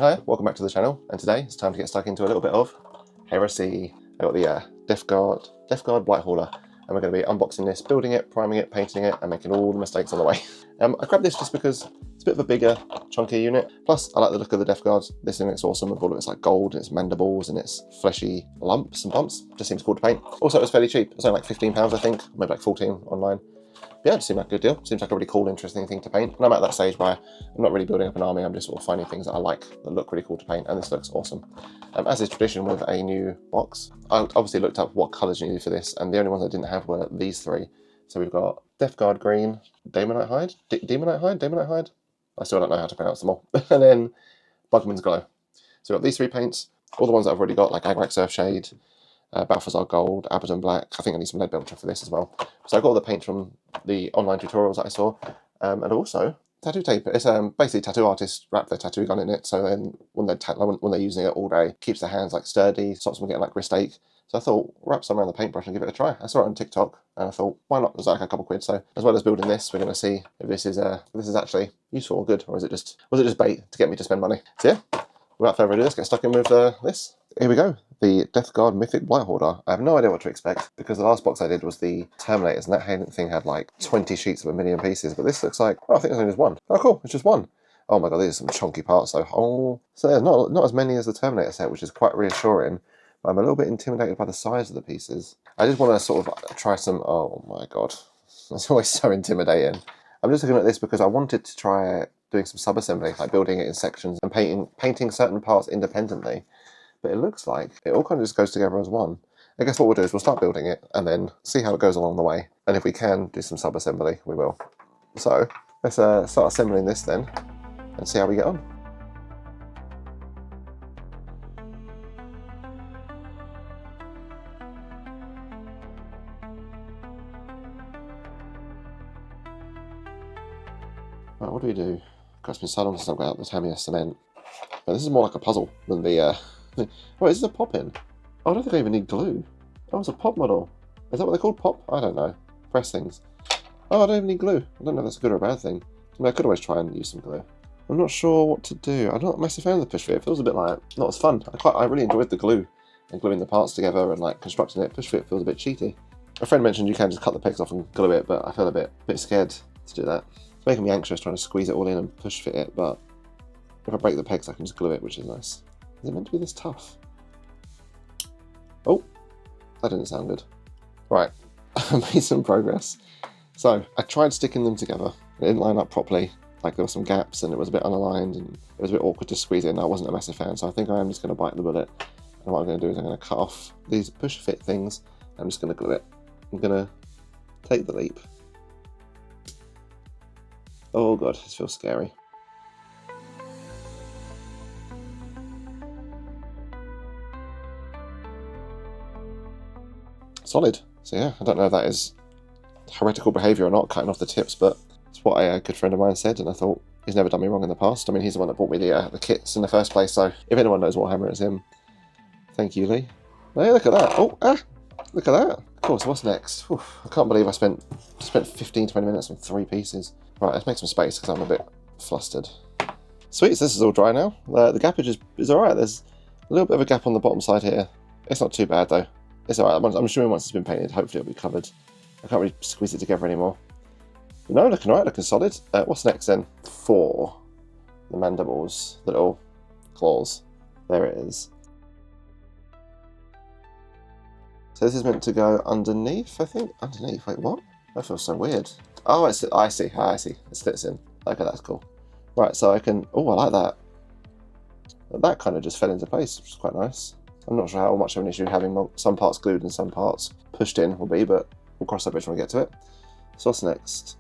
Hi, welcome back to the channel, and today it's time to get stuck into a little bit of heresy. I've got the Death Gaurd Blight Hauler, and we're going to be unboxing this, building it, priming it, painting it, and making all the mistakes on the way. I grabbed this just because it's a bit of a bigger, chunkier unit. Plus, I like the look of the Death Gaurd. This unit's awesome with all of its like gold, and its mandibles, and its fleshy lumps and bumps. Just seems cool to paint. Also, it was fairly cheap. It was only like £15, I think, maybe like 14 online. Yeah, it seemed like a good deal. Seems like a really cool, interesting thing to paint. And I'm at that stage where I'm not really building up an army, I'm just sort of finding things that I like that look really cool to paint, and this looks awesome. As is tradition with a new box, I obviously looked up what colours you needed for this, and the only ones I didn't have were these three. So we've got Death Gaurd Green, Daemonette Hide? Daemonette Hide? I still don't know how to pronounce them all. And then Bugmans Glow. So we've got these three paints, all the ones that I've already got, like Agrax Earthshade, Balthasar Gold, Abbadon Black. I think I need some Leadbelcher for this as well. So I got all the paint from the online tutorials that I saw, and also tattoo tape. It's basically tattoo artists wrap their tattoo gun in it, so then when they're using it all day, keeps their hands like sturdy, stops them getting like wrist ache. So I thought, wrap some around the paintbrush and give it a try. I saw it on TikTok, and I thought, why not? It was like a couple quid. So as well as building this, we're going to see if this is actually useful or good, or was it just bait to get me to spend money? So yeah, without further ado, let's get stuck in with this. Here we go, the Death Gaurd Myphitic Blight Hoarder. I have no idea what to expect, because the last box I did was the Terminators, and that thing had like 20 sheets of 1,000,000 pieces, but this looks like, oh, I think there's only just one. Oh cool, it's just one. Oh my god, these are some chunky parts though. Oh, so there's not as many as the Terminator set, which is quite reassuring, but I'm a little bit intimidated by the size of the pieces. I just want to sort of try some, oh my god, that's always so intimidating. I'm just looking at this because I wanted to try doing some sub-assembly, like building it in sections and painting certain parts independently. But it looks like it all kind of just goes together as one. I guess what we'll do is we'll start building it and then see how it goes along the way. And if we can do some sub-assembly, we will. So let's start assembling this then and see how we get on. Right, what do we do? Got to be so long since I've got out the Tamiya cement. But this is more like a puzzle than the oh, is this a pop-in? Oh, I don't think I even need glue. Oh, it's a pop model. Is that what they're called? Pop? I don't know. Press things. Oh, I don't even need glue. I don't know if that's a good or a bad thing. I mean, I could always try and use some glue. I'm not sure what to do. I'm not a massive fan of the push fit. It feels a bit like, not as fun. I really enjoyed the glue and gluing the parts together and like constructing it. Push fit feels a bit cheaty. A friend mentioned you can just cut the pegs off and glue it, but I feel a bit scared to do that. It's making me anxious trying to squeeze it all in and push fit it, but if I break the pegs, I can just glue it, which is nice. Is it meant to be this tough? Oh, that didn't sound good. Right, I made some progress. So I tried sticking them together. It didn't line up properly. Like there were some gaps and it was a bit unaligned and it was a bit awkward to squeeze it in. I wasn't a massive fan, so I think I am just going to bite the bullet. And what I'm going to do is I'm going to cut off these push fit things. I'm just going to glue it. I'm going to take the leap. Oh god, this feels scary. Solid. So yeah, I don't know if that is heretical behaviour or not, cutting off the tips, but it's what a good friend of mine said, and I thought, he's never done me wrong in the past. I mean, he's the one that bought me the kits in the first place, so if anyone knows Warhammer, it's him. Thank you, Lee. Hey, look at that. Oh, look at that. Cool, so what's next? Oof, I can't believe I spent 15-20 minutes on 3 pieces. Right, let's make some space, because I'm a bit flustered. Sweet, so this is all dry now. The gappage is alright. There's a little bit of a gap on the bottom side here. It's not too bad, though. It's alright, I'm assuming once it's been painted, hopefully it'll be covered. I can't really squeeze it together anymore. But no, looking alright, looking solid. What's next then? 4. The mandibles, the little claws. There it is. So this is meant to go underneath, I think? Underneath, wait, what? That feels so weird. Oh, I see. It fits in. Okay, that's cool. Right, so I can, oh, I like that. That kind of just fell into place, which is quite nice. I'm not sure how much of an issue having some parts glued and some parts pushed in will be, but we'll cross that bridge when we get to it. So what's next?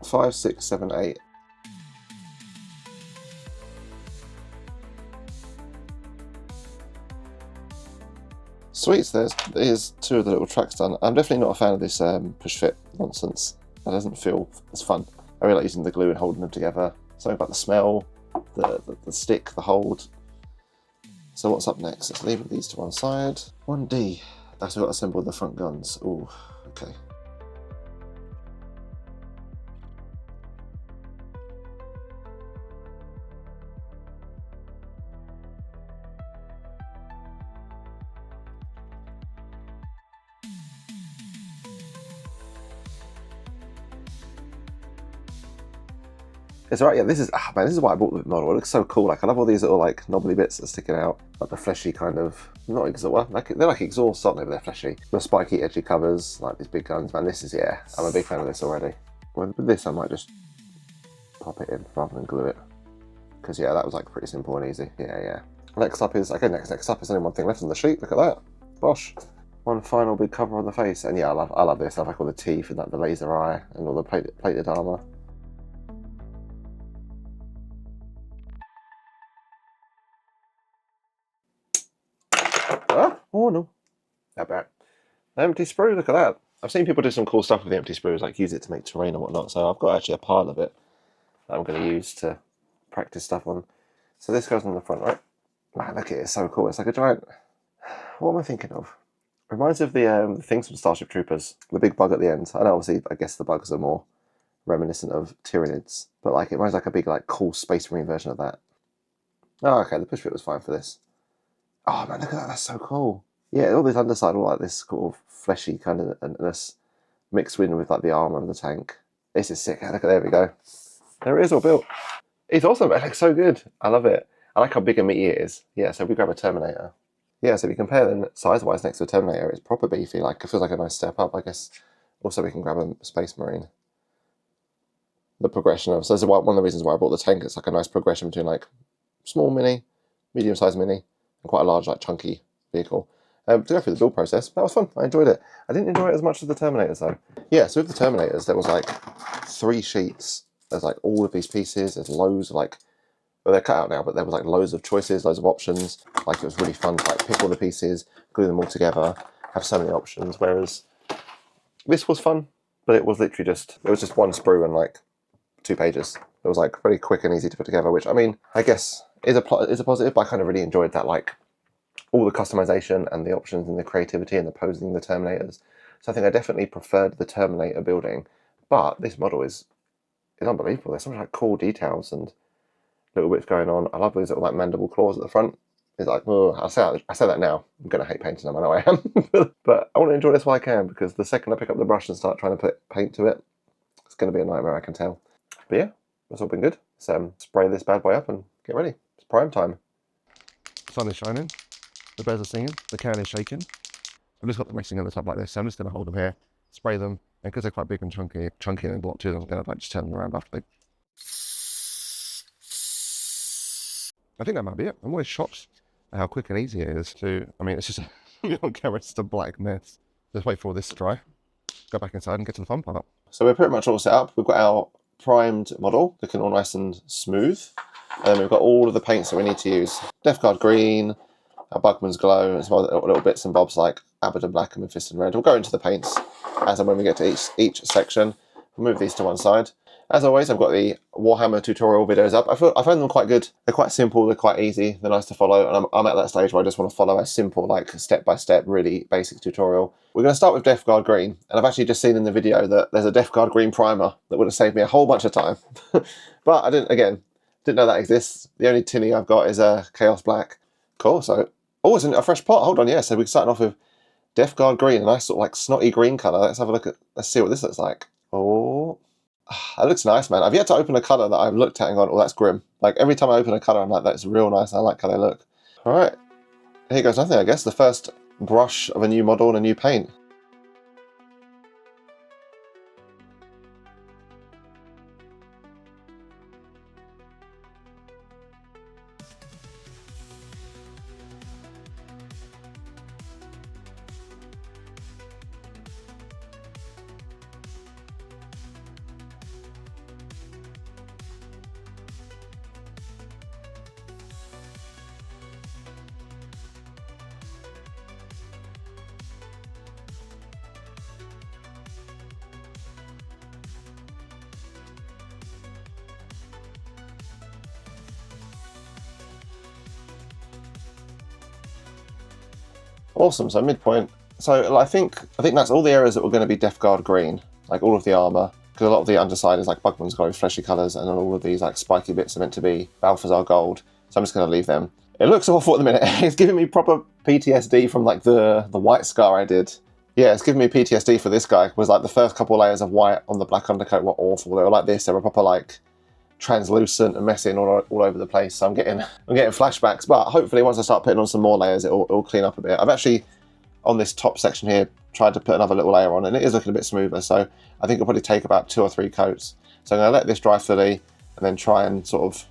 5, 6, 7, 8. Sweet, so there's 2 of the little tracks done. I'm definitely not a fan of this push fit nonsense. That doesn't feel as fun. I really like using the glue and holding them together. Something about the smell, the stick, the hold. So what's up next? Let's leave these to one side. 1D. That's what I assembled the front guns. Ooh, okay. It's alright, yeah, this is, man, this is why I bought the model. It looks so cool. Like, I love all these little, like, knobbly bits that are sticking out. Like the fleshy kind of, not exhaust, well, like, they're like exhausts, aren't they, but they're fleshy. The spiky, edgy covers, like these big guns. Man, this is, yeah, I'm a big fan of this already. With this, I might just pop it in rather than glue it. Because, yeah, that was, like, pretty simple and easy. Yeah. Next up is, okay, next up is only one thing left on the sheet. Look at that. Bosh. One final big cover on the face. And, yeah, I love this. I like all the teeth and, like, the laser eye and all the plated armour. Oh no, that bad. Empty sprue, look at that. I've seen people do some cool stuff with the empty sprues, like use it to make terrain and whatnot, so I've got actually a pile of it that I'm going to use to practice stuff on. So this goes on the front, right? Man, look at it, it's so cool. It's like a giant, what am I thinking of? Reminds me of the things from Starship Troopers, the big bug at the end. I know obviously, I guess the bugs are more reminiscent of Tyranids, but like it reminds like a big like cool Space Marine version of that. Oh, okay, the push fit was fine for this. Oh man, look at that, that's so cool. Yeah, all this underside, all like this sort of fleshy kind of, and this mixed in with like the armour of the tank. This is sick. Look at, there we go. There it is, all built. It's awesome. It looks so good. I love it. I like how big and meaty it is. Yeah, so if we grab a Terminator. Yeah, so if you compare them size-wise next to a Terminator, it's proper beefy. Like, it feels like a nice step up, I guess. Also, we can grab a Space Marine. The progression of, so this is one of the reasons why I bought the tank. It's like a nice progression between like small mini, medium-sized mini, and quite a large, like chunky vehicle. To go through the build process, that was fun. I enjoyed it. I didn't enjoy it as much as the Terminators though. Yeah, so with the Terminators, there was like 3 sheets. There's like all of these pieces. There's loads of like, well, they're cut out now, but there was like loads of choices, loads of options. Like it was really fun to like pick all the pieces, glue them all together, have so many options. Whereas this was fun, but it was literally just, it was just one sprue and like 2 pages. It was like very quick and easy to put together, which I mean, I guess is a positive, but I kind of really enjoyed that, like all the customization and the options and the creativity and the posing the Terminators. So I think I definitely preferred the Terminator building, but this model is unbelievable. There's so much like cool details and little bits going on. I love these little like mandible claws at the front. It's like, oh, I say that now. I'm gonna hate painting them. I know I am, but I want to enjoy this while I can, because the second I pick up the brush and start trying to put paint to it, it's going to be a nightmare, I can tell. But yeah, that's all been good. So spray this bad boy up and get ready. It's prime time. The sun is shining. The birds are singing, the can is shaking. I've just got them resting on the top like this, so I'm just going to hold them here, spray them, and because they're quite big and chunky and block too, I'm going to like just turn them around after they. I think that might be it. I'm always shocked at how quick and easy it is to, I mean, it's just on camera, it's just a black mess. Just wait for all this to dry, go back inside and get to the fun part. So we're pretty much all set up. We've got our primed model, looking all nice and smooth. And then we've got all of the paints that we need to use. Death Gaurd Green, our Bugmans Glow, and some other little bits and bobs like Abbadon Black and Mephiston Red. We'll go into the paints as and when we get to each section. We'll move these to one side. As always, I've got the Warhammer tutorial videos up. I find them quite good. They're quite simple, they're quite easy, they're nice to follow, and I'm at that stage where I just want to follow a simple, like step-by-step, really basic tutorial. We're going to start with Death Gaurd Green, and I've actually just seen in the video that there's a Death Gaurd Green primer that would have saved me a whole bunch of time. But I didn't know that exists. The only tinny I've got is a Chaos Black. Cool, so, oh, it's a fresh pot, hold on, yeah, so we're starting off with Death Gaurd Green, a nice sort of like snotty green colour. Let's have a look at, let's see what this looks like. Oh, that looks nice, man. I've yet to open a colour that I've looked at and gone, oh, that's grim. Like, every time I open a colour, I'm like, that's real nice. I like how they look. All right. Here goes nothing, I guess. The first brush of a new model and a new paint. Awesome, so midpoint. So I think that's all the areas that were going to be Death Gaurd Green, like all of the armour, because a lot of the underside is like Bugmans Glow, fleshy colours, and then all of these like spiky bits are meant to be Balthasar Gold, so I'm just going to leave them. It looks awful at the minute. It's giving me proper PTSD from like the white scar I did. Yeah, it's giving me PTSD for this guy. Was like the first couple layers of white on the black undercoat were awful. They were like this, they were proper like translucent and messy and all over the place. So I'm getting flashbacks, but hopefully once I start putting on some more layers, it'll clean up a bit. I've actually, on this top section here, tried to put another little layer on, and it is looking a bit smoother. So I think it'll probably take about 2 or 3 coats. So I'm going to let this dry fully, and then try and sort of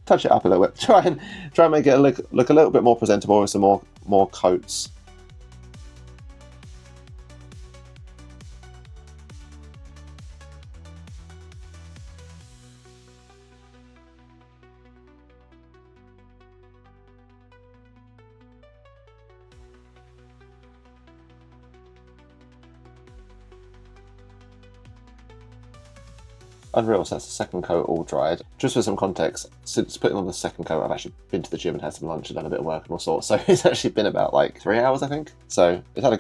touch it up a little bit. Try and make it look a little bit more presentable with some more coats. Unreal, so that's the second coat all dried. Just for some context, since putting on the second coat, I've actually been to the gym and had some lunch and done a bit of work and all sorts. So it's actually been about like 3 hours, I think. So it's had a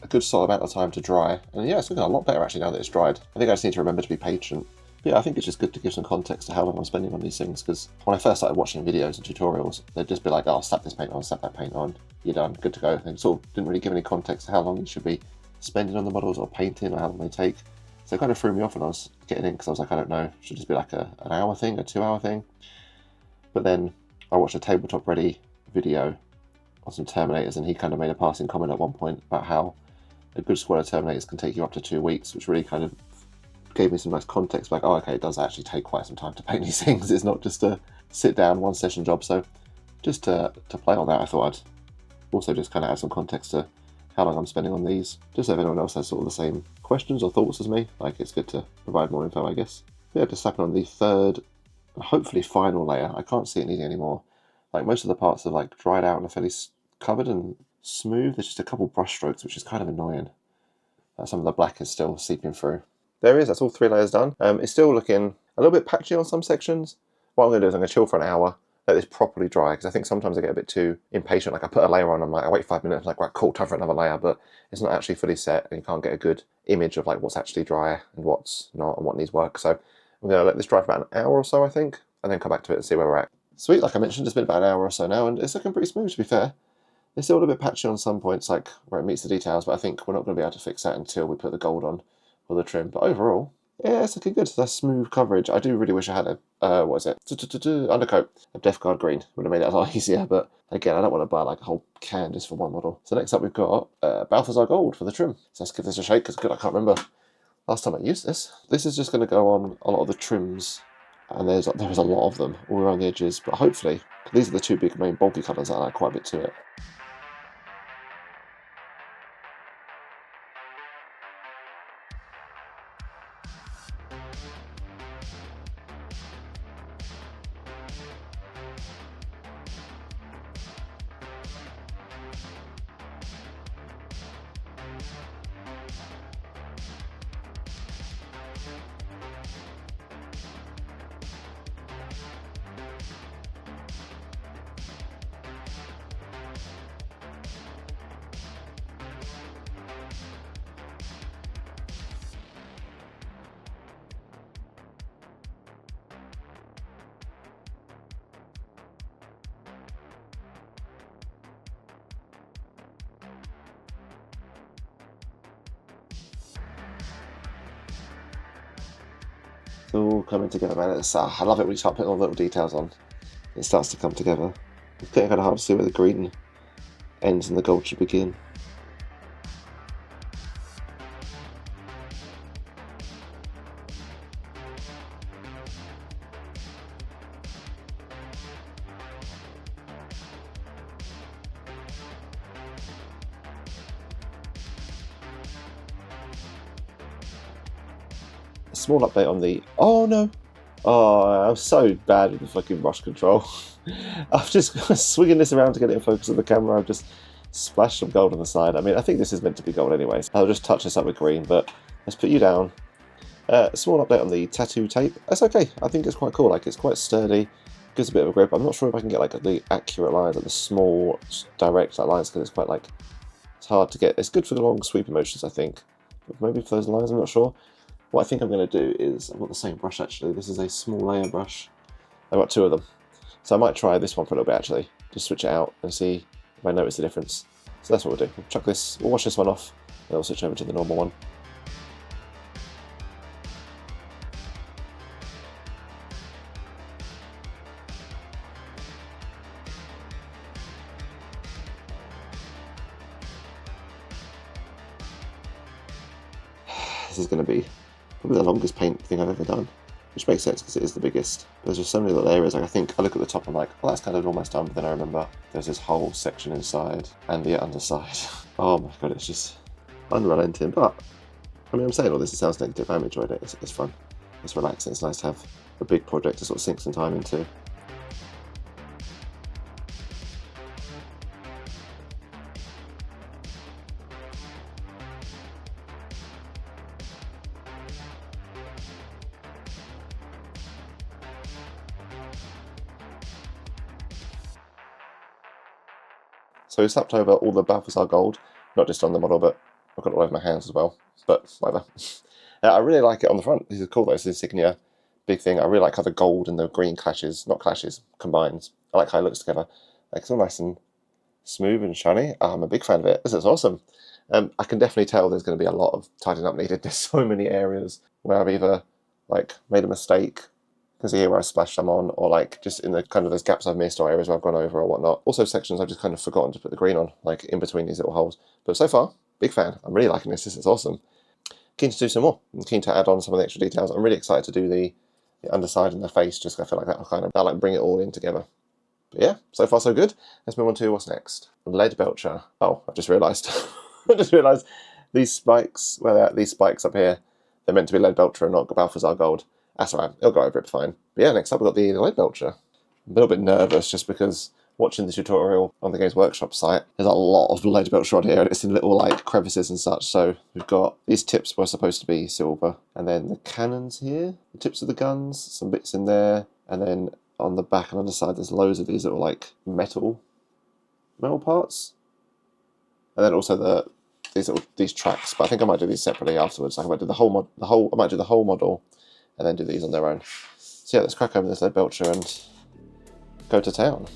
good solid amount of time to dry. And yeah, it's looking a lot better actually now that it's dried. I think I just need to remember to be patient. But yeah, I think it's just good to give some context to how long I'm spending on these things, because when I first started watching videos and tutorials, they'd just be like, oh, slap this paint on, slap that paint on, you're done, good to go. And sort of didn't really give any context to how long you should be spending on the models or painting or how long they take. So it kind of threw me off when I was getting in, because I was like, I don't know, it should just be like an hour thing, a 2 hour thing. But then I watched a Tabletop Ready video on some Terminators, and he kind of made a passing comment at one point about how a good squad of Terminators can take you up to 2 weeks, which really kind of gave me some nice context, like, oh, okay, it does actually take quite some time to paint these things. It's not just a sit down, one session job. So just to play on that, I thought I'd also just kind of add some context to how long I'm spending on these, just so if anyone else has sort of the same questions or thoughts as me, like it's good to provide more info, I guess. Yeah, just slapping on the third, hopefully final layer. I can't see it needing any more. Like most of the parts are like dried out and are fairly covered and smooth. There's just a couple brush strokes, which is kind of annoying. Some of the black is still seeping through. There it is, that's all 3 layers done. It's still looking a little bit patchy on some sections. What I'm going to do is I'm going to chill for an hour, let this properly dry, because I think sometimes I get a bit too impatient. Like I put a layer on, I'm like, I wait 5 minutes, I'm like, right, cool, time for another layer, but it's not actually fully set, and you can't get a good image of like what's actually dry and what's not and what needs work. So I'm going to let this dry for about an hour or so, I think, and then come back to it and see where we're at. Sweet, like I mentioned, it's been about an hour or so now, and it's looking pretty smooth, to be fair. It's still a little bit patchy on some points, like where it meets the details, but I think we're not going to be able to fix that until we put the gold on or the trim. But overall, yeah, it's looking good. That's smooth coverage. I do really wish I had a, what is it? Undercoat of Death Gaurd green. Would have made it a lot easier, but again, I don't want to buy like a whole can just for one model. So next up we've got Balthasar Gold for the trim. So let's give this a shake, because good, I can't remember last time I used this. This is just going to go on a lot of the trims, and there's a lot of them all around the edges, but hopefully, these are the 2 big main bulky colours that add quite a bit to it. It's all coming together, man. I love it when you start putting all the little details on. It starts to come together. It's getting kind of hard to see where the green ends and the gold should begin. Small update on the... Oh no! Oh, I'm so bad with the fucking brush control. I'm just swinging this around to get it in focus of the camera. I've just splashed some gold on the side. I mean, I think this is meant to be gold anyway. I'll just touch this up with green, but let's put you down. Small update on the tattoo tape. That's okay. I think it's quite cool. Like, it's quite sturdy. Gives a bit of a grip. I'm not sure if I can get like the accurate lines, like the small, direct lines, because it's quite like... It's hard to get. It's good for the long sweepy motions, I think. But maybe for those lines, I'm not sure. What I think I'm going to do is, I've got the same brush actually, this is a small layer brush. I've got 2 of them. So I might try this one for a little bit actually, just switch it out and see if I notice the difference. So that's what we'll do, we'll chuck this, we'll wash this one off, and then we'll switch over to the normal one. this is going to be probably the longest paint thing I've ever done, which makes sense because it is the biggest. There's just so many little areas. Like, I think I look at the top, I'm like, well, that's kind of almost done, but then I remember there's this whole section inside and the underside. Oh my god, it's just unrelenting. But I mean, I'm saying all this, it sounds negative. I'm enjoying it. It's fun. It's relaxing. It's nice to have a big project to sort of sink some time into. So we slapped over all the Balthasar Gold, not just on the model, but I've got it all over my hands as well. But whatever. I really like it on the front. This is cool though. It's the insignia, big thing. I really like how the gold and the green combines. I like how it looks together. Like, it's all nice and smooth and shiny. I'm a big fan of it. This is awesome. I can definitely tell there's going to be a lot of tidying up needed. There's so many areas where I've either like made a mistake. You can see here where I splashed some on, or like just in the kind of those gaps I've missed, or areas where I've gone over or whatnot. Also sections I've just kind of forgotten to put the green on, like in between these little holes. But so far, big fan. I'm really liking this. This is awesome. Keen to do some more. I'm keen to add on some of the extra details. I'm really excited to do the underside and the face, just I feel like that'll like bring it all in together. But yeah, so far so good. Let's move on to what's next. Leadbelcher. Oh, I've just realised. I just realised these spikes, these spikes up here, they're meant to be Leadbelcher and not Balthasar Gold. That's alright, it'll go over it fine. But yeah, next up we've got the Leadbelcher. I'm a little bit nervous just because watching the tutorial on the Games Workshop site, there's a lot of Leadbelcher on here, and it's in little like crevices and such. So we've got these tips were supposed to be silver, and then the cannons here, the tips of the guns, some bits in there, and then on the back and underside there's loads of these little like metal parts, and then also these tracks. But I think I might do these separately afterwards. Like I might do the whole model, and then do these on their own. So yeah, let's crack open this Leadbelcher and go to town.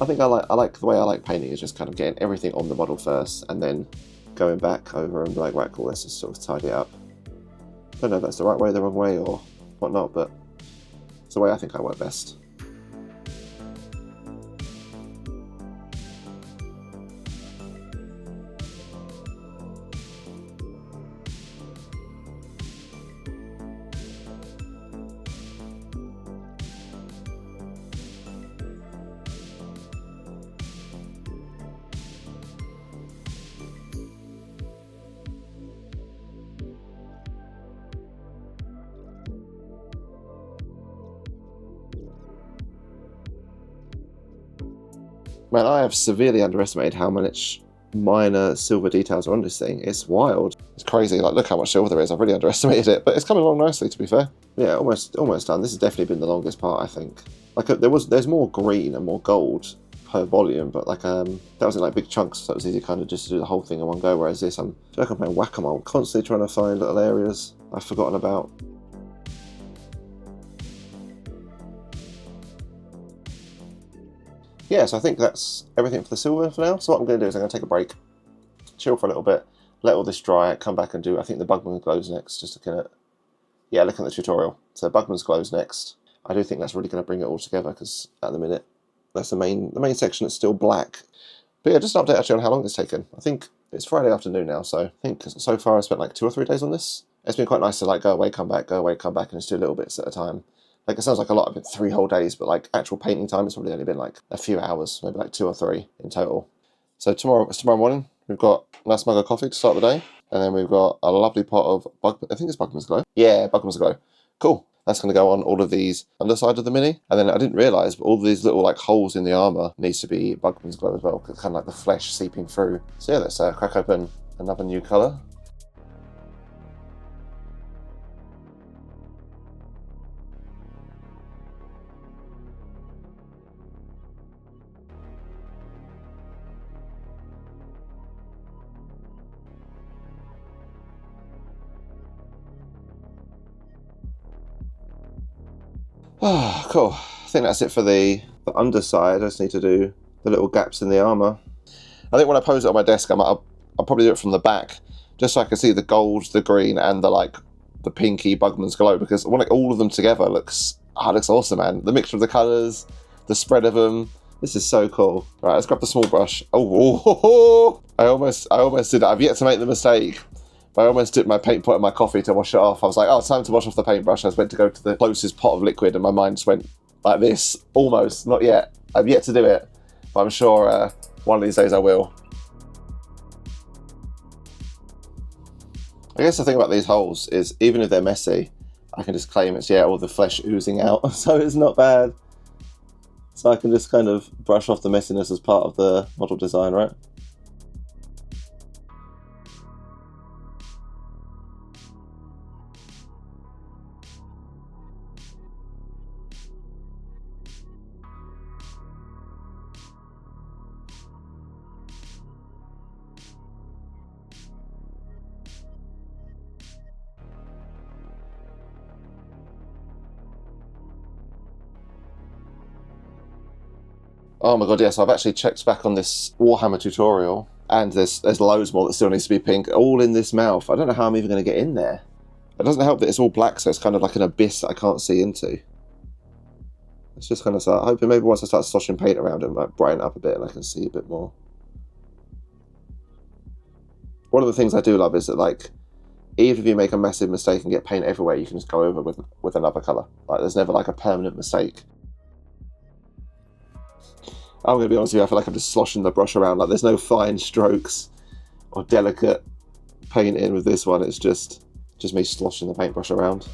I think I like the way I like painting is just kind of getting everything on the model first and then going back over and be like, right, cool, let's just sort of tidy it up. I don't know if that's the right way, the wrong way, or whatnot, but it's the way I think I work best. Man, I have severely underestimated how much minor silver details are on this thing. It's wild. It's crazy. Like, look how much silver there is. I've really underestimated it, but it's coming along nicely, to be fair. Yeah, almost done. This has definitely been the longest part, I think. Like, there's more green and more gold per volume, but like that was in like big chunks, so it was easy kind of just to do the whole thing in one go. Whereas this, I feel like I'm playing whack-a-mole, constantly trying to find little areas I've forgotten about. Yeah, so I think that's everything for the silver for now. So what I'm going to do is I'm going to take a break, chill for a little bit, let all this dry, come back and do, I think the Bugmans Glow's next, just looking at the tutorial. So Bugmans Glow's next. I do think that's really going to bring it all together, because at the minute, that's the main section that's still black. But yeah, just an update actually on how long it's taken. I think it's Friday afternoon now, so I think so far I've spent like 2 or 3 days on this. It's been quite nice to like go away, come back, and just do little bits at a time. Like, it sounds like a lot of it, 3 whole days, but like actual painting time, it's probably only been like a few hours, maybe like 2 or 3 in total. So tomorrow morning, we've got a nice mug of coffee to start the day, and then we've got a lovely pot of I think it's Bugmans Glow. Yeah, Bugmans Glow. Cool. That's going to go on all of these underside of the Mini, and then I didn't realise, but all of these little like holes in the armour needs to be Bugmans Glow as well, because it's kind of like the flesh seeping through. So yeah, let's crack open another new colour. Oh, cool. I think that's it for the underside. I just need to do the little gaps in the armour. I think when I pose it on my desk, I'll probably do it from the back, just so I can see the gold, the green, and the pinky Bugmans Glow, because all of them together looks Oh, it looks awesome, man. The mixture of the colours, the spread of them. This is so cool. Right, let's grab the small brush. Oh, I almost did it. I've yet to make the mistake. But I almost dipped my paint pot in my coffee to wash it off. I was like, oh, it's time to wash off the paintbrush. I was meant to go to the closest pot of liquid and my mind just went like this. Almost, not yet. I've yet to do it. But I'm sure one of these days I will. I guess the thing about these holes is even if they're messy, I can just claim it's, yeah, all the flesh oozing out. So it's not bad. So I can just kind of brush off the messiness as part of the model design, right? Oh my god, yes, I've actually checked back on this Warhammer tutorial, and there's loads more that still needs to be pink, all in this mouth. I don't know how I'm even going to get in there. It doesn't help that it's all black, so it's kind of like an abyss that I can't see into. It's just kind of start hoping maybe once I start sloshing paint around it, it might brighten up a bit and I can see a bit more. One of the things I do love is that, like, even if you make a massive mistake and get paint everywhere, you can just go over with another colour. Like, there's never like a permanent mistake. I'm going to be honest with you, I feel like I'm just sloshing the brush around. Like, there's no fine strokes or delicate painting with this one. It's just me sloshing the paintbrush around.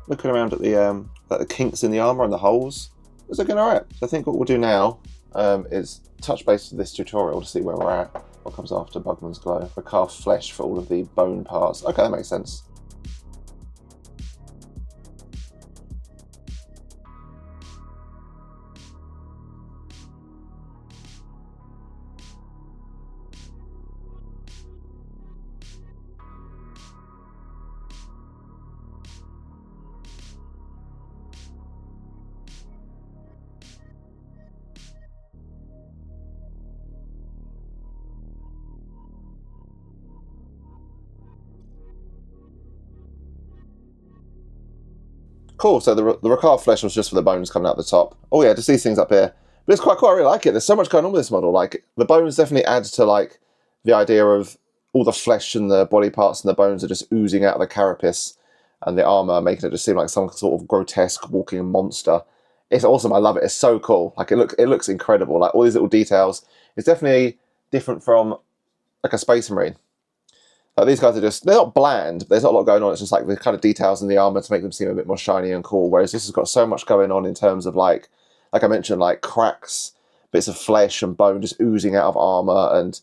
Looking around at the kinks in the armour and the holes, it's looking alright. So I think what we'll do now is touch base with this tutorial to see where we're at. What comes after Bugmans Glow? We carve flesh for all of the bone parts. Okay, that makes sense. Cool, so the carved flesh was just for the bones coming out the top. Oh yeah, just these things up here. But it's quite cool, I really like it. There's so much going on with this model. Like, the bones definitely add to, like, the idea of all the flesh and the body parts and the bones are just oozing out of the carapace, and the armour making it just seem like some sort of grotesque walking monster. It's awesome, I love it. It's so cool. Like, it looks incredible. Like, all these little details. It's definitely different from, like, a Space Marine. Like, these guys are just, they're not bland, there's not a lot going on, it's just like the kind of details in the armour to make them seem a bit more shiny and cool, whereas this has got so much going on in terms of, like I mentioned, like cracks, bits of flesh and bone just oozing out of armour, and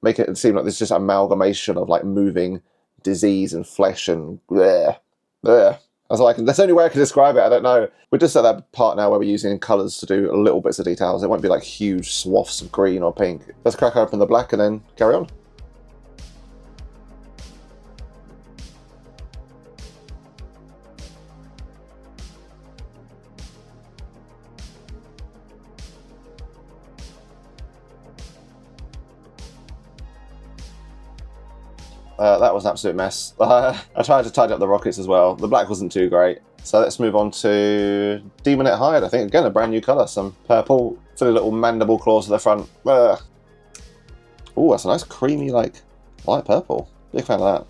make it seem like there's just amalgamation of, like, moving disease and flesh and bleh. I was like, that's the only way I can describe it, I don't know. We're just at that part now where we're using colours to do little bits of details. It won't be like huge swaths of green or pink. Let's crack open the black and then carry on. That was an absolute mess. I tried to tidy up the rockets as well. The black wasn't too great. So let's move on to Daemonette Hide. I think, again, a brand new colour. Some purple, silly little mandible claws to the front. Oh, that's a nice creamy, like, light purple. Big fan of that.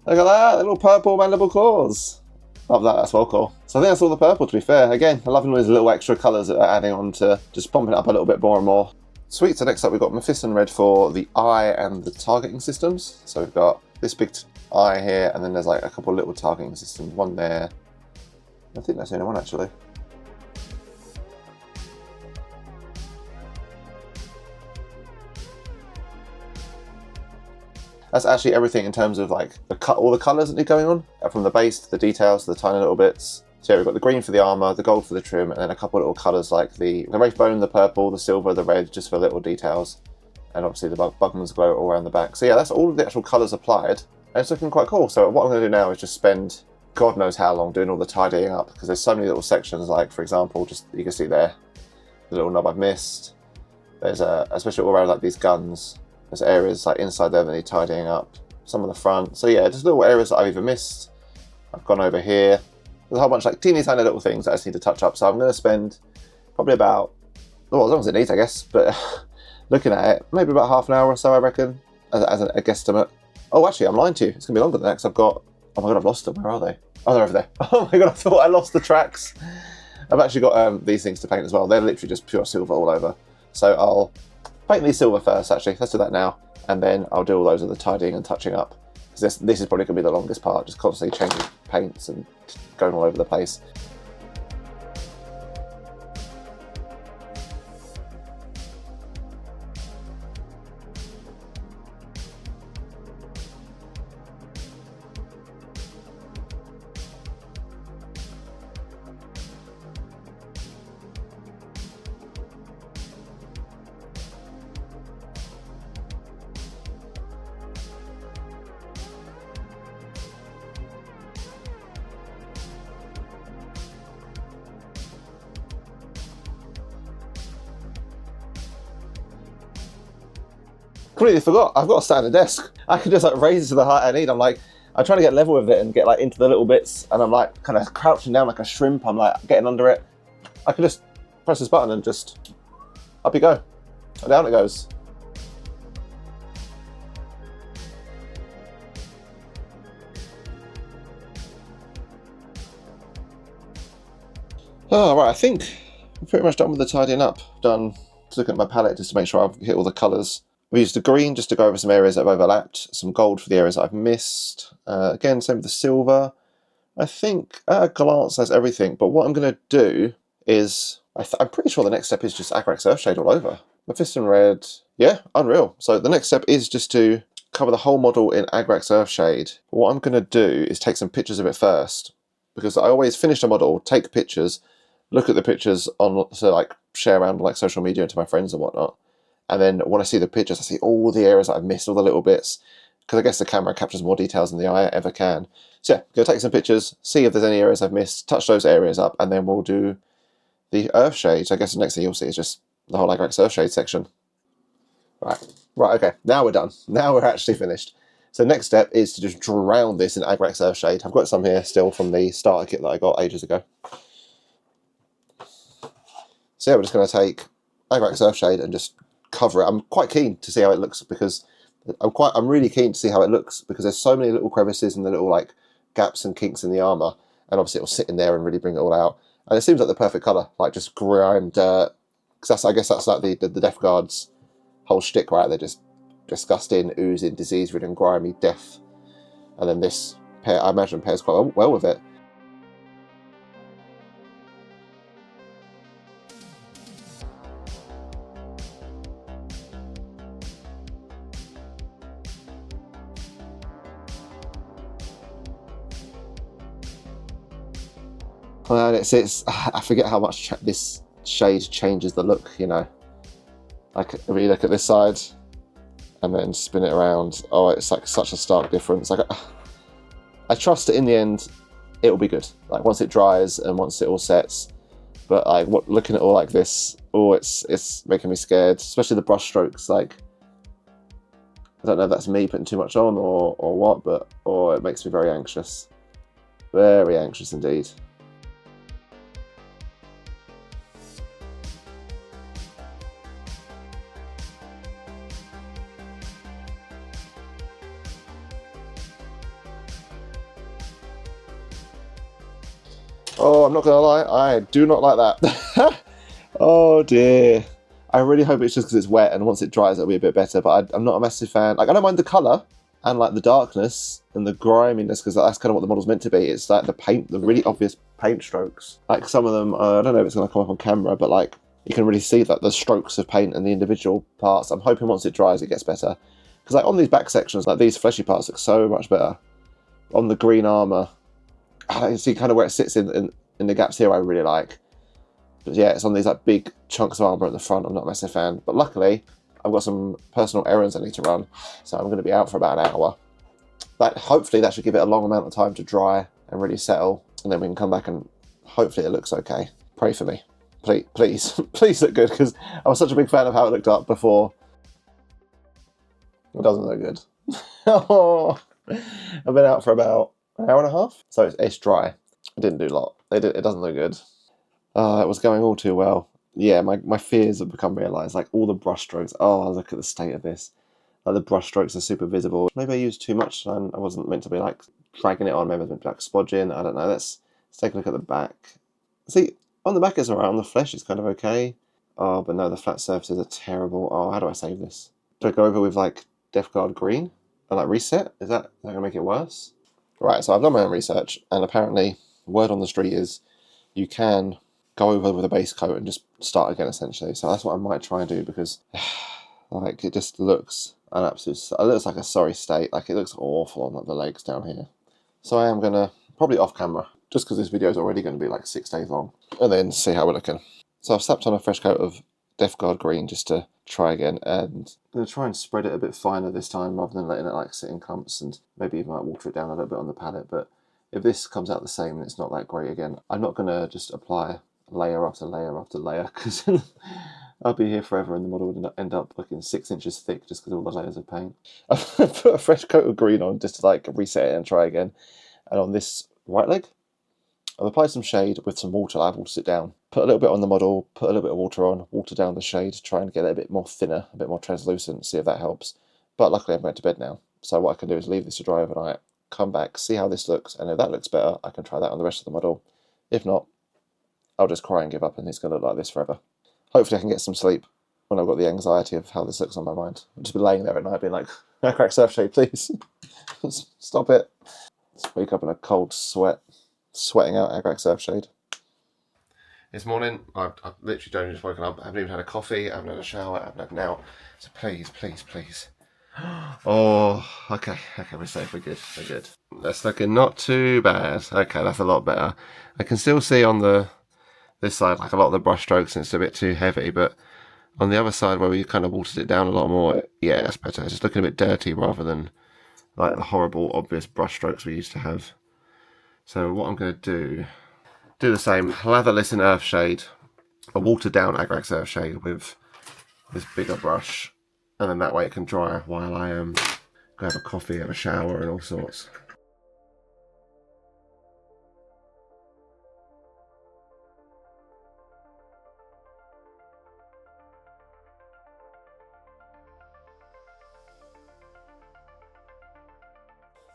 Look at that, little purple mandible claws. Love that, that's well cool. So I think that's all the purple, to be fair. Again, I'm loving all these little extra colours that are adding on to just pumping it up a little bit more and more. Sweet, so next up we've got Mephiston Red for the eye and the targeting systems. So we've got this big eye here, and then there's like a couple of little targeting systems. One there. I think that's the only one, actually. That's actually everything in terms of, like, all the colours that are going on, from the base to the details to the tiny little bits. So yeah, we've got the green for the armour, the gold for the trim, and then a couple of little colours like the wraith bone, the purple, the silver, the red, just for little details. And obviously the Bugmans Glow all around the back. So yeah, that's all of the actual colours applied, and it's looking quite cool. So what I'm going to do now is just spend God knows how long doing all the tidying up, because there's so many little sections, like for example, just you can see there, the little knob I've missed. There's especially all around like these guns, there's areas like inside there that need tidying up, some on the front. So yeah, just little areas that I've either missed. I've gone over here. There's a whole bunch of like teeny tiny little things that I just need to touch up. So I'm going to spend probably about, well, as long as it needs, I guess, but looking at it, maybe about half an hour or so, I reckon, as a guesstimate. Oh, actually, I'm lying to you. It's going to be longer than that, because I've got, oh my god, I've lost them. Where are they? Oh, they're over there. Oh my god, I thought I lost the tracks. I've actually got these things to paint as well. They're literally just pure silver all over. So I'll paint these silver first, actually. Let's do that now. And then I'll do all those of the tidying and touching up. Because this is probably going to be the longest part, just constantly changing paints and going all over the place. Completely forgot. I've got to stand at the desk. I can just like raise it to the height I need. I'm trying to get level with it and get like into the little bits, and I'm like kind of crouching down like a shrimp. I'm like getting under it. I can just press this button and just up you go. And down it goes. Oh, right, I think I'm pretty much done with the tidying up. Done just looking at my palette just to make sure I've hit all the colours. We used the green just to go over some areas that have overlapped, some gold for the areas that I've missed. Again, same with the silver. I think at a glance that's everything, but what I'm going to do is, I'm pretty sure the next step is just Agrax Earthshade all over. Mephiston Red, yeah, unreal. So the next step is just to cover the whole model in Agrax Earthshade. What I'm going to do is take some pictures of it first, because I always finish a model, take pictures, look at the pictures on, so like share around like social media and to my friends and whatnot. And then when I see the pictures, I see all the areas that I've missed, all the little bits, because I guess the camera captures more details than the eye ever can. So yeah, go take some pictures, see if there's any areas I've missed, touch those areas up, and then we'll do the Earthshade. So I guess the next thing you'll see is just the whole Agrax Earthshade section. Right, okay, now we're done. Now we're actually finished. So next step is to just drown this in Agrax Earthshade. I've got some here still from the starter kit that I got ages ago. So yeah, we're just going to take Agrax Earthshade and just cover it. I'm quite keen to see how it looks, because I'm really keen to see how it looks, because there's so many little crevices and the little like gaps and kinks in the armor, and obviously it'll sit in there and really bring it all out. And it seems like the perfect color, like just grime dirt, because I guess that's like the Death Guard's whole shtick, right? They're just disgusting, oozing, disease-ridden, grimy death. And then this pair, I imagine, pairs quite well with it. And it's I forget how much this shade changes the look, you know. Like if you look at this side and then spin it around, oh, it's like such a stark difference. Like I trust that in the end it will be good. Like once it dries and once it all sets. But like looking at all like this, oh, it's making me scared. Especially the brush strokes. Like I don't know if that's me putting too much on or what, but it makes me very anxious. Very anxious indeed. Oh, I'm not going to lie, I do not like that. Oh dear. I really hope it's just because it's wet, and once it dries it'll be a bit better, but I'm not a massive fan. Like, I don't mind the colour and like the darkness and the griminess, because that's kind of what the model's meant to be. It's like the paint, the really obvious paint strokes. Like some of them, I don't know if it's going to come up on camera, but like you can really see that the strokes of paint and the individual parts. I'm hoping once it dries it gets better. Because like on these back sections, like these fleshy parts look so much better. On the green armour, you see kind of where it sits in in the gaps here I really like. But yeah, it's on these like big chunks of armor at the front. I'm not a massive fan. But luckily, I've got some personal errands I need to run. So I'm going to be out for about an hour. But hopefully that should give it a long amount of time to dry and really settle. And then we can come back and hopefully it looks okay. Pray for me. Please, please, please look good, because I was such a big fan of how it looked up before. It doesn't look good. Oh, I've been out for about an hour and a half. So it's dry. It didn't do a lot. It doesn't look good. It was going all too well. Yeah, my fears have become realised. Like all the brush strokes. Oh, look at the state of this. Like the brush strokes are super visible. Maybe I used too much and I wasn't meant to be like dragging it on. Maybe I was meant to be like spodging. I don't know. Let's take a look at the back. See, on the back it's alright. On the flesh it's kind of okay. Oh, but no, the flat surfaces are terrible. Oh, how do I save this? Do I go over with like Death Gaurd green and like reset? Is that going to make it worse? Right, so I've done my own research, and apparently word on the street is you can go over with a base coat and just start again, essentially. So that's what I might try and do, because like it just looks an absolute, it looks like a sorry state. Like it looks awful on like the legs down here. So I am gonna probably off camera, just because this video is already going to be like 6 days long, and then see how we're looking. So I've slapped on a fresh coat of Death Gaurd green just to try again, and I'm going to try and spread it a bit finer this time rather than letting it like sit in clumps, and maybe even like water it down a little bit on the palette. But if this comes out the same and it's not that great again, I'm not going to just apply layer after layer after layer, because I'll be here forever and the model would end up looking 6 inches thick just because all the layers of paint. I've put a fresh coat of green on just to like reset it and try again. And on this right leg, I've applied some shade with some water. I've watered it down. Put a little bit on the model, put a little bit of water on, water down the shade, try and get it a bit more thinner, a bit more translucent, see if that helps. But luckily I'm going to bed now. So what I can do is leave this to dry overnight, come back, see how this looks, and if that looks better, I can try that on the rest of the model. If not, I'll just cry and give up and it's going to look like this forever. Hopefully I can get some sleep when I've got the anxiety of how this looks on my mind. I'll just be laying there at night being like, Agrax Earthshade, please. Stop it. Just wake up in a cold sweat, sweating out Agrax Earthshade. This morning, I've literally only just woken up. I haven't even had a coffee, I haven't had a shower, I haven't had an out. So please, please, please. Oh, okay, we're safe, we're good. That's looking not too bad. Okay, that's a lot better. I can still see on this side like a lot of the brush strokes and it's a bit too heavy, but on the other side where we kind of watered it down a lot more, yeah, that's better. It's just looking a bit dirty rather than like the horrible, obvious brush strokes we used to have. So what I'm going to do the same, latherless in Earthshade, a watered down Agrax Earthshade with this bigger brush, and then that way it can dry while I go have a coffee, have a shower and all sorts.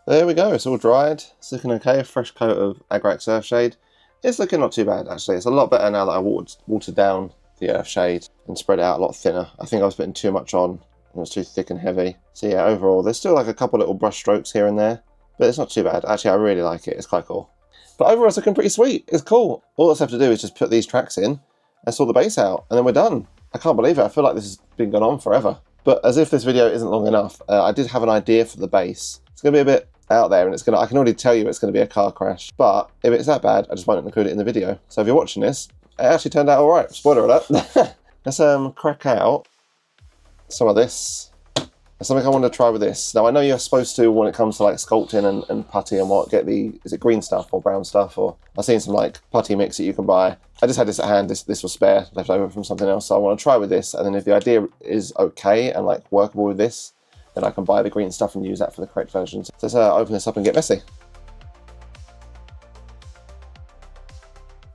There we go, it's all dried. It's looking okay, a fresh coat of Agrax Earthshade. It's looking not too bad actually. It's a lot better now that I watered down the Earthshade and spread it out a lot thinner. I think I was putting too much on. It was too thick and heavy. So yeah, overall, there's still like a couple little brush strokes here and there, but it's not too bad. Actually, I really like it. It's quite cool. But overall, it's looking pretty sweet. It's cool. All I have to do is just put these tracks in and sort the base out, and then we're done. I can't believe it. I feel like this has been going on forever. But as if this video isn't long enough, I did have an idea for the base. It's going to be a bit out there, and I can already tell you it's going to be a car crash. But if it's that bad, I just won't include it in the video. So if you're watching this, it actually turned out all right. Spoiler alert. Let's crack out some of this. There's something I want to try with this. Now I know you're supposed to, when it comes to like sculpting and putty and what, get the, is it green stuff or brown stuff, or I've seen some like putty mix that you can buy. I just had this at hand. This was spare, left over from something else. So I want to try with this, and then if the idea is okay and like workable with this, then I can buy the green stuff and use that for the correct version. So let's open this up and get messy.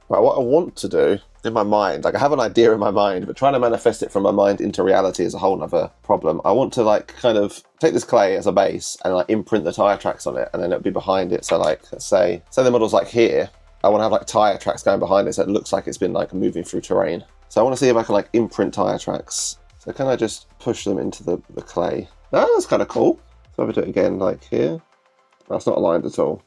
Right, what I want to do in my mind, like I have an idea in my mind, but trying to manifest it from my mind into reality is a whole nother problem. I want to like kind of take this clay as a base and like imprint the tire tracks on it, and then it'll be behind it. So like, let's say the model's like here, I want to have like tire tracks going behind it so it looks like it's been like moving through terrain. So I want to see if I can like imprint tire tracks. So can I just push them into the clay? Oh, that's kind of cool. So if I do it again, like here, that's not aligned at all.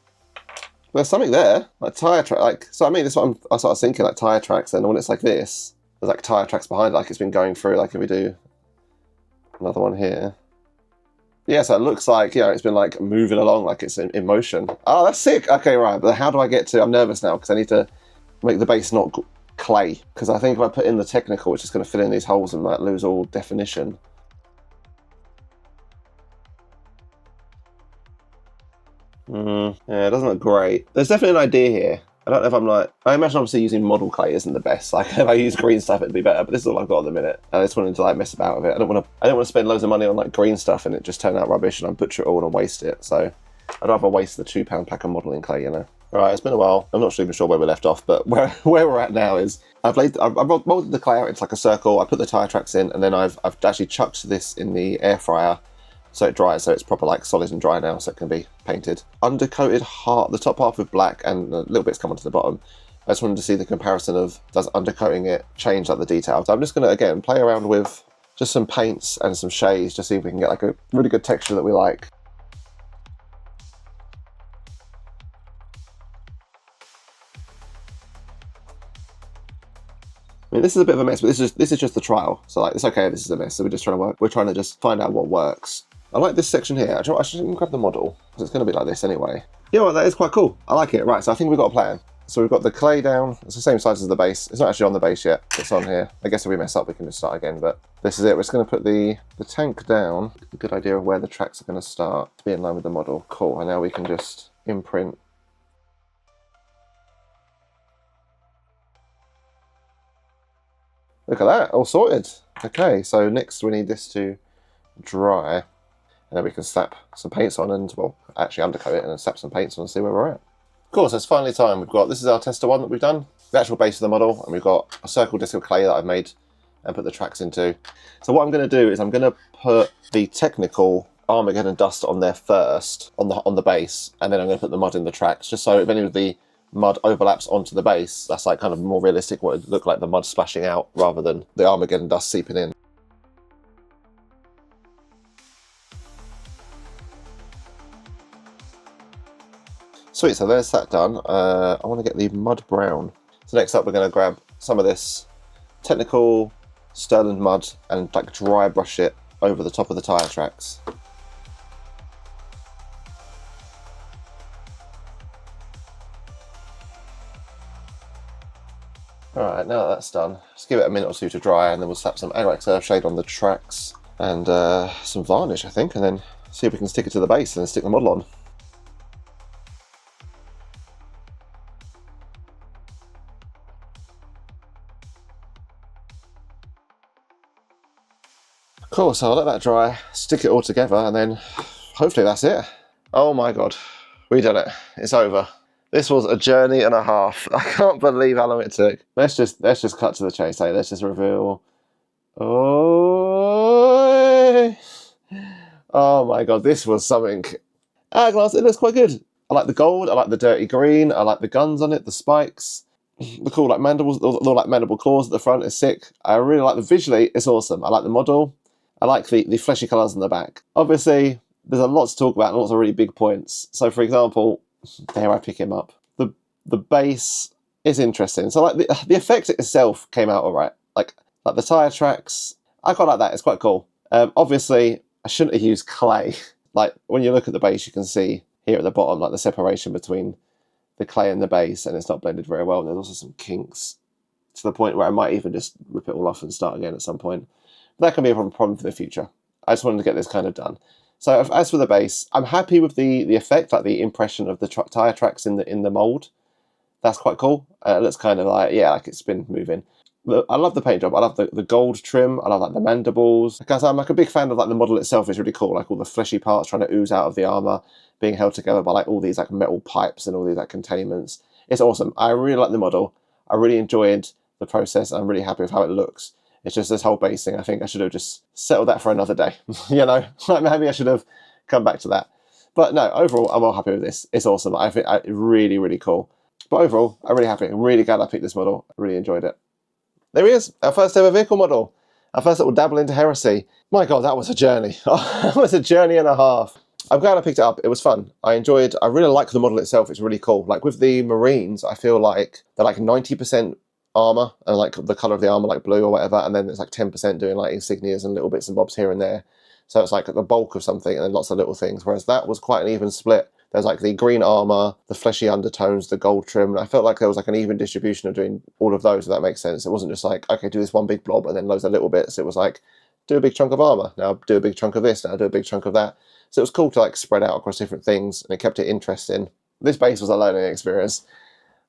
There's something there, like tire track, like, so I mean, this is what I started thinking, like tire tracks, and when it's like this, there's like tire tracks behind it, like it's been going through, like if we do another one here. Yeah, so it looks like, you know, it's been like moving along, like it's in motion. Oh, that's sick. Okay, right, but how do I get to, I'm nervous now, because I need to make the base not clay, because I think if I put in the technical, it's just going to fill in these holes and might lose all definition. Yeah, it doesn't look great. There's definitely an idea here. I don't know if I'm like... I imagine obviously using model clay isn't the best. Like, if I use green stuff, it'd be better, but this is all I've got at the minute. I just wanted to like mess about with it. I don't want to spend loads of money on like green stuff and it just turn out rubbish and I butcher it all and waste it. So I'd rather waste the £2 pack of modelling clay, you know. Alright, it's been a while. I'm not even sure where we left off, but where we're at now is I've molded the clay out into like a circle. I put the tyre tracks in, and then I've actually chucked this in the air fryer so it dries, so it's proper like solid and dry now, so it can be painted. Undercoated the top half with black, and a little bit's come onto the bottom. I just wanted to see the comparison of does undercoating it change like the detail. So I'm just going to again play around with just some paints and some shades, just see if we can get like a really good texture that we like. I mean, this is a bit of a mess, but this is just the trial. So like, it's okay. This is a mess. So we're just trying to work. We're trying to just find out what works. I like this section here. I should grab the model because it's going to be like this anyway. Yeah, well, that is quite cool. I like it. Right. So I think we've got a plan. So we've got the clay down. It's the same size as the base. It's not actually on the base yet. It's on here. I guess if we mess up, we can just start again. But this is it. We're just going to put the tank down. A good idea of where the tracks are going to start to be in line with the model. Cool. And now we can just imprint. Look at that, all sorted. Okay, so next we need this to dry, and then we can slap some paints on and, well, actually undercoat it and then slap some paints on and see where we're at. Of course, it's finally time. This is our tester one that we've done, the actual base of the model, and we've got a circle disc of clay that I've made and put the tracks into. So what I'm going to do is I'm going to put the technical Armageddon dust on there first, on the base, and then I'm going to put the mud in the tracks, just so if any of the mud overlaps onto the base, that's like kind of more realistic, what it would look like, the mud splashing out rather than the Armageddon dust seeping in. Sweet, so there's that done. I want to get the mud brown. So next up we're going to grab some of this technical Sterling mud and like dry brush it over the top of the tyre tracks. Alright, now that that's done, just give it a minute or two to dry, and then we'll slap some Agrax Earthshade on the tracks and some varnish, I think, and then see if we can stick it to the base and then stick the model on. Cool, so I'll let that dry, stick it all together, and then hopefully that's it. Oh my god, we done it. It's over. This was a journey and a half. I can't believe how long it took. Let's just cut to the chase. Hey, let's just reveal. Oh my god, this was something. Glass, it looks quite good. I like the gold. I like the dirty green. I like the guns on it. The spikes. The cool like mandibles, the like mandible claws at the front is sick. I really like the visually. It's awesome. I like the model. I like the fleshy colours in the back. Obviously, there's a lot to talk about and lots of really big points. So, for example, there I pick him up. The base is interesting. So like the effect itself came out alright. Like the tyre tracks, I quite like that. It's quite cool. Obviously, I shouldn't have used clay. Like when you look at the base, you can see here at the bottom like the separation between the clay and the base, and it's not blended very well. And there's also some kinks to the point where I might even just rip it all off and start again at some point. But that can be a problem for the future. I just wanted to get this kind of done. So as for the base, I'm happy with the effect, like the impression of the tyre tracks in the mould. That's quite cool. It looks kind of like, yeah, like it's been moving. I love the paint job. I love the gold trim. I love like the mandibles. Because I'm like a big fan of like the model itself is really cool. Like all the fleshy parts trying to ooze out of the armour, being held together by like all these like metal pipes and all these like containments. It's awesome. I really like the model. I really enjoyed the process. I'm really happy with how it looks. It's just this whole base thing. I think I should have just settled that for another day. You know, maybe I should have come back to that. But no, overall, I'm all happy with this. It's awesome. I think really, really cool. But overall, I'm really happy. I'm really glad I picked this model. I really enjoyed it. There he is, our first ever vehicle model. Our first little dabble into heresy. My god, that was a journey. That was a journey and a half. I'm glad I picked it up. It was fun. I really like the model itself. It's really cool. Like with the Marines, I feel like they're like 90% armor and like the color of the armor, like blue or whatever. And then it's like 10% doing like insignias and little bits and bobs here and there. So it's like the bulk of something and then lots of little things. Whereas that was quite an even split. There's like the green armor, the fleshy undertones, the gold trim. And I felt like there was like an even distribution of doing all of those, if that makes sense. It wasn't just like, okay, do this one big blob and then loads of little bits. It was like, do a big chunk of armor, now do a big chunk of this, now do a big chunk of that. So it was cool to like spread out across different things, and it kept it interesting. This base was a learning experience.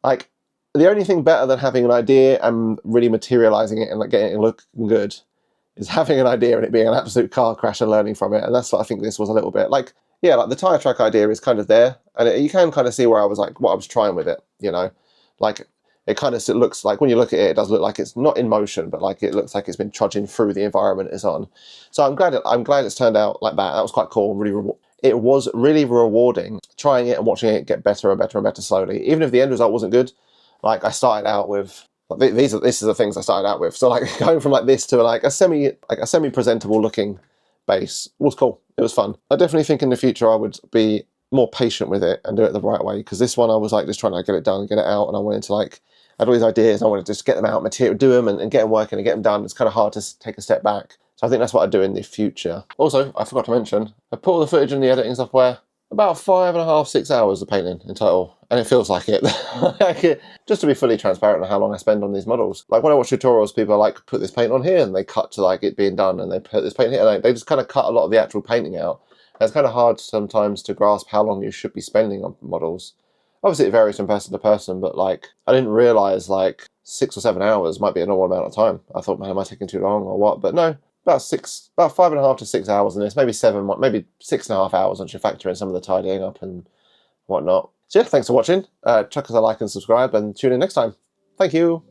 Like, the only thing better than having an idea and really materializing it and like getting it looking good is having an idea and it being an absolute car crash and learning from it. And that's what I think this was a little bit. Like, yeah, like the tire track idea is kind of there, and you can kind of see where I was like, what I was trying with it, you know? Like, it kind of looks like, when you look at it, it does look like it's not in motion, but like it looks like it's been trudging through the environment it's on. So I'm glad it's turned out like that. That was quite cool. It was really rewarding trying it and watching it get better and better and better slowly. Even if the end result wasn't good, like I started out with, like, this is the things I started out with. So like going from like this to like a semi presentable looking base was cool. It was fun. I definitely think in the future I would be more patient with it and do it the right way, because this one I was like just trying to get it done and get it out, and I wanted to like, I had all these ideas, I wanted to just get them out, do them and get them working and get them done. It's kind of hard to take a step back. So I think that's what I'd do in the future. Also, I forgot to mention, I put all the footage in the editing software, about 5.5, 6 hours of painting in total. And it feels like it. Just to be fully transparent on how long I spend on these models. Like when I watch tutorials, people are like, put this paint on here, and they cut to like it being done, and they put this paint here, and they just kind of cut a lot of the actual painting out. And it's kind of hard sometimes to grasp how long you should be spending on models. Obviously it varies from person to person, but like I didn't realise like 6 or 7 hours might be a normal amount of time. I thought, man, am I taking too long or what? But no, about 5.5 to 6 hours in this, maybe 7, maybe 6.5 hours once you factor in some of the tidying up and whatnot. So yeah, thanks for watching. Chuck us a like and subscribe, and tune in next time. Thank you.